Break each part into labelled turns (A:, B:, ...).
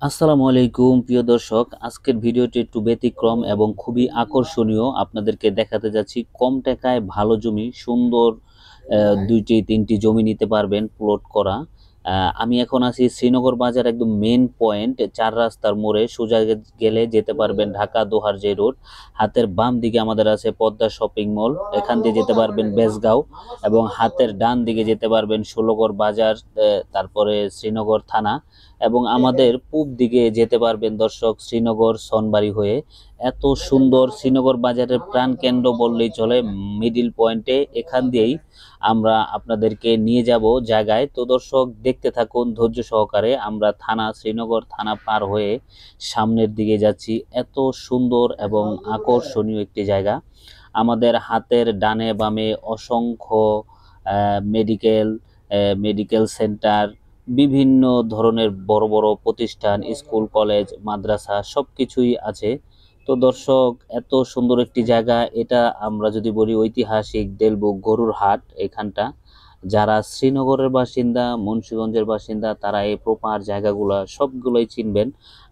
A: আসসালামু আলাইকুম প্রিয় দর্শক, আজকের ভিডিওটি একটু ব্যতিক্রম এবং খুবই আকর্ষণীয়। আপনাদেরকে দেখাতে যাচ্ছি কম টাকায় ভালো জমি, সুন্দর দুইটি তিনটি জমি নিতে পারবেন প্লট করা। আমি এখন আছি শ্রীনগর বাজার, একদম মেন পয়েন্ট, চার রাস্তার মোড়ে। সোজা গেলে যেতে পারবেন ঢাকা দোহার যে রোড। হাতের বাম দিকে আমাদের আছে পদ্মা শপিং মল, এখান দিয়ে যেতে পারবেন বেসগাঁও, এবং হাতের ডান দিকে যেতে পারবেন ষোলগড় বাজার, তারপরে শ্রীনগর থানা, এবং আমাদের পূব দিকে যেতে পারবেন দর্শক শ্রীনগর সনবাড়ি হয়ে। এত সুন্দর শ্রীনগর বাজারের প্রাণ কেন্দ্র বললেই চলে, মিডিল পয়েন্টে। এখান দিয়েই আমরা আপনাদেরকে নিয়ে যাব জায়গায়। তো দর্শক দেখতে থাকুন ধৈর্য সহকারে। আমরা শ্রীনগর থানা পার হয়ে সামনের দিকে যাচ্ছি। এত সুন্দর এবং আকর্ষণীয় একটি জায়গা। আমাদের হাতের ডানে বামে অসংখ্য মেডিকেল মেডিকেল সেন্টার, বিভিন্ন ধরনের বড় বড় প্রতিষ্ঠান, স্কুল কলেজ মাদ্রাসা সবকিছুই আছে। তো দর্শক, এত সুন্দর একটি জায়গা এটা। আমরা যদি বলি ঐতিহাসিক দেলবুক গরুর হাট, এখানটা যারা শ্রীনগরের বাসিন্দা, মুন্সিগঞ্জের বাসিন্দা, তারা এই প্রপার জায়গাগুলা সবগুলোই চিনবেন।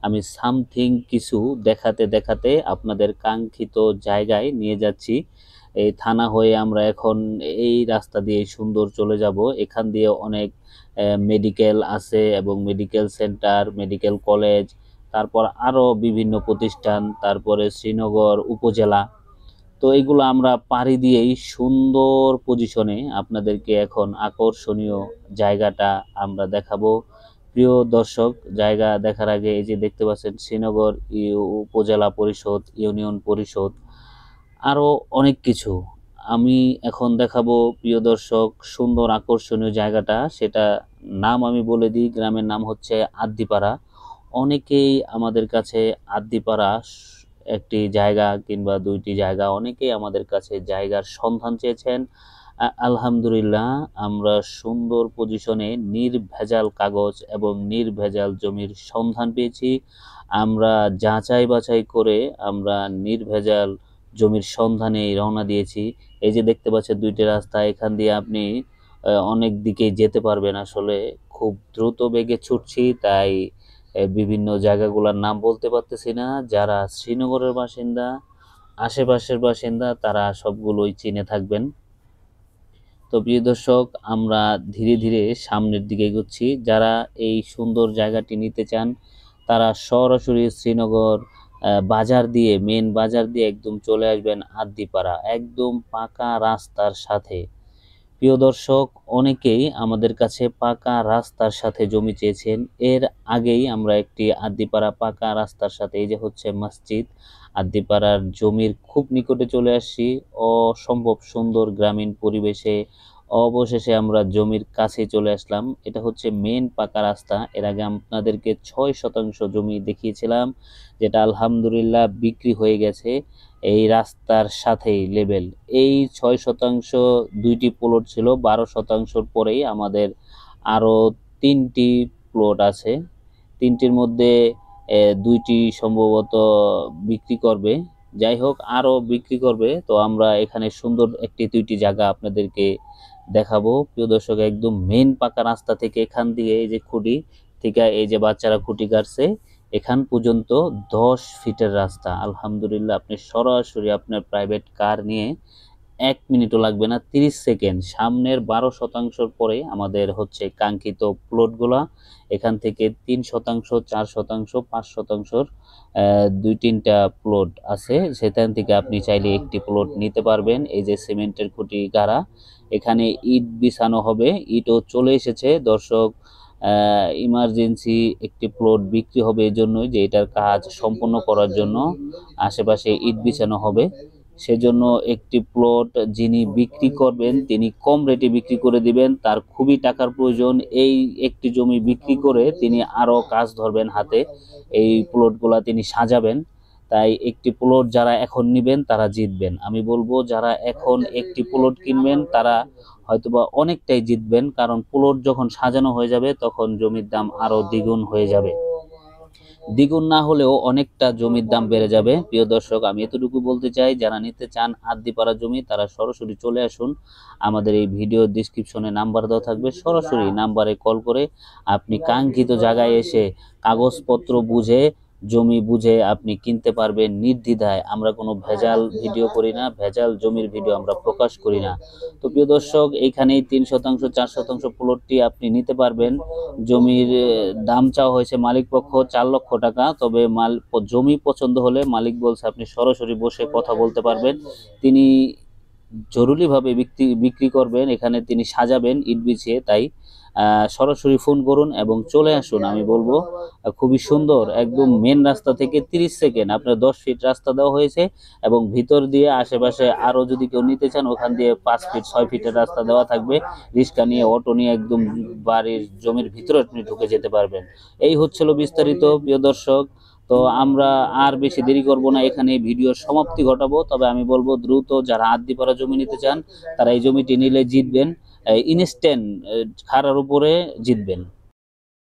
A: আমি সামথিং কিছু দেখাতে দেখাতে আপনাদের কাঙ্ক্ষিত জায়গায় নিয়ে যাচ্ছি। এই থানা হয়ে আমরা এখন এই রাস্তা দিয়ে সুন্দর চলে যাব। এখান দিয়ে অনেক মেডিকেল আছে এবং মেডিকেল সেন্টার, মেডিকেল কলেজ, তারপর আরো বিভিন্ন প্রতিষ্ঠান, তারপরে শ্রীনগর উপজেলা। তো এগুলো আমরা পাড়ি দিয়েই সুন্দর পজিশনে আপনাদেরকে এখন আকর্ষণীয় জায়গাটা আমরা দেখাবো। প্রিয় দর্শক, জায়গা দেখার আগে এই যে দেখতে পাচ্ছেন শ্রীনগর উপজেলা পরিষদ, ইউনিয়ন পরিষদ, আরো অনেক কিছু আমি এখন দেখাবো। প্রিয় দর্শক, সুন্দর আকর্ষণীয় জায়গাটা, সেটা নাম আমি বলে দিই। গ্রামের নাম হচ্ছে আদ্দিপাড়া। অনেকেই আমাদের কাছে আদ্দিপাড়া একটি জায়গা কিংবা দুইটি জায়গা, অনেকেই আমাদের কাছে জায়গার সন্ধান চেয়েছেন। আলহামদুলিল্লাহ, আমরা সুন্দর পজিশনে নির্ভেজাল কাগজ এবং নির্ভেজাল জমির সন্ধান পেয়েছি। আমরা যাচাই বাছাই করে আমরা নির্ভেজাল জমির সন্ধানে রওনা দিয়েছি। এই যে দেখতে পাচ্ছেন দুইটি রাস্তা, এখান দিয়ে আপনি অনেক দিকে যেতে পারবেন। আসলে খুব দ্রুত বেগে ছুটছি, তাই বিভিন্ন জায়গাগুলোর নাম বলতে পারতেছি না। যারা শ্রীনগরের বাসিন্দা, আশেপাশের বাসিন্দা, তারা সবগুলোই চিনে থাকবেন। তো প্রিয় দর্শক, আমরা ধীরে ধীরে সামনের দিকে এগোচ্ছি। যারা এই সুন্দর জায়গাটি নিতে চান, তারা সরাসরি শ্রীনগর বাজার দিয়ে, মেন বাজার দিয়ে একদম চলে আসবেন আদ্দিপাড়া, একদম পাকা রাস্তার সাথে। প্রিয় দর্শক, অনেকেই আমাদের কাছে পাকা রাস্তার সাথে জমি চেয়েছেন। এর আগেই আমরা একটি আদ্দিপাড়া পাকা রাস্তার সাথে, এই যে হচ্ছে মসজিদ, আদ্দিপাড়ার জমির খুব নিকটে চলে আসছি। অসম্ভব সুন্দর গ্রামীণ পরিবেশে অবশেষে আমরা জমির কাছে চলে আসলাম। এটা হচ্ছে মেন পাকা রাস্তা। এর আগে আপনাদেরকে 6% জমি দেখিয়েছিলাম, যেটা আলহামদুলিল্লাহ বিক্রি হয়ে গেছে। এই রাস্তার সাথেই লেবেল। এই 6% দুইটি প্লট ছিল, 12%-র পরেই আমাদের আরো তিনটি প্লট আছে। তিনটির মধ্যে দুইটি সম্ভবত বিক্রি করবে। যাই হোক, আরো বিক্রি করবে। তো আমরা এখানে সুন্দর একটি দুইটি জায়গা আপনাদেরকে দেখাবো। প্রিয় দর্শক, একদম মেন পাকা রাস্তা থেকে, এখান দিয়ে এই যে খুঁটি থেকে, এই যে বাচ্চারা খুঁটি কাটছে, এখান পর্যন্ত 10 ফিটের রাস্তা। আলহামদুলিল্লাহ, আপনি সরাসরি আপনার প্রাইভেট কার নিয়ে 1 মিনিটও লাগবে না, 30 সেকেন্ড। সামনের 12%-র পরে আমাদের হচ্ছে কাঙ্ক্ষিত প্লটগুলা। এখান থেকে 3%, 4%, 5%-র দুই তিনটা প্লট আছে। সেখান থেকে আপনি চাইলে একটি প্লট নিতে পারবেন। এই যে সিমেন্টের খুঁটি গাড়া, এখানে ইট বিছানো হবে। ইটও চলে এসেছে দর্শক। ইমার্জেন্সি একটি প্লট বিক্রি হবে এই জন্যই, যে এটার কাজ সম্পন্ন করার জন্য আশেপাশে ইট বিছানো হবে। সেজন্য একটি প্লট যিনি বিক্রি করবেন, তিনি কম রেটে বিক্রি করে দিবেন। তার খুবই টাকার প্রয়োজন। এই একটি জমি বিক্রি করে তিনি আরো কাজ ধরবেন হাতে, এই প্লটগুলা তিনি সাজাবেন। তাই একটি প্লট যারা এখন নিবেন তারা জিতবেন। আমি বলবো, যারা এখন একটি প্লট কিনবেন তারা হয়তোবা অনেকটাই জিতবেন, কারণ প্লট যখন সাজানো হয়ে যাবে তখন জমির দাম আরো দ্বিগুণ হয়ে যাবে। দ্বিগুণ না হলেও অনেকটা জমির দাম বেড়ে যাবে। প্রিয় দর্শক, আমি এতটুকু বলতে চাই, যারা নিতে চান আদ্দিপাড়া জমি তারা সরাসরি চলে আসুন। আমাদের এই ভিডিও ডিসক্রিপশনে নাম্বার দেওয়া থাকবে, সরাসরি নাম্বারে কল করে আপনি কাঙ্ক্ষিত জায়গায় এসে কাগজপত্র বুঝে, জমি বুঝে আপনি কিনতে পারবেন নির্দ্বিধায়। আমরা কোনো ভেজাল ভিডিও করি না, ভেজাল জমির ভিডিও আমরা প্রকাশ করি না। তো প্রিয় দর্শক, এইখানেই 3 শতাংশ 4 শতাংশ প্লটটি আপনি নিতে পারবেন। জমির দাম চাওয়া হয়েছে মালিক পক্ষ 4 লক্ষ টাকা। তবে জমি পছন্দ হলে মালিক বলছে আপনি সরাসরি বসে কথা বলতে পারবেন। তিনি জরুরিভাবে বিক্রি করবেন, এখানে তিনি সাজাবেন ইট বিছিয়ে। তাই সরাসরি ফোন করুন এবং চলে আসুন। আমি বলবো খুবই সুন্দর, একদম মেন রাস্তা থেকে 30 সেকেন্ড, আপনার 10 ফিট রাস্তা দেওয়া হয়েছে এবং ভিতর দিয়ে আশেপাশে আরো যদি কেউ নিতে চান ওখান দিয়ে 5 ফিট 6 ফিটের রাস্তা দেওয়া থাকবে। রিক্সা নিয়ে, অটো নিয়ে একদম বাড়ির জমির ভিতরে আপনি ঢুকে যেতে পারবেন। এই হচ্ছিল বিস্তারিত, প্রিয় দর্শক। তো আমরা আর বেশি দেরি করব না, এখানে ভিডিওর সমাপ্তি ঘটাবো। তবে আমি বলবো দ্রুত যারা আদ্দিপাড়া জমি নিতে চান তারা এই জমিটি নিলে জিতবেন, ইনস্ট্যান্ট খাড়ার উপরে জিতবেন।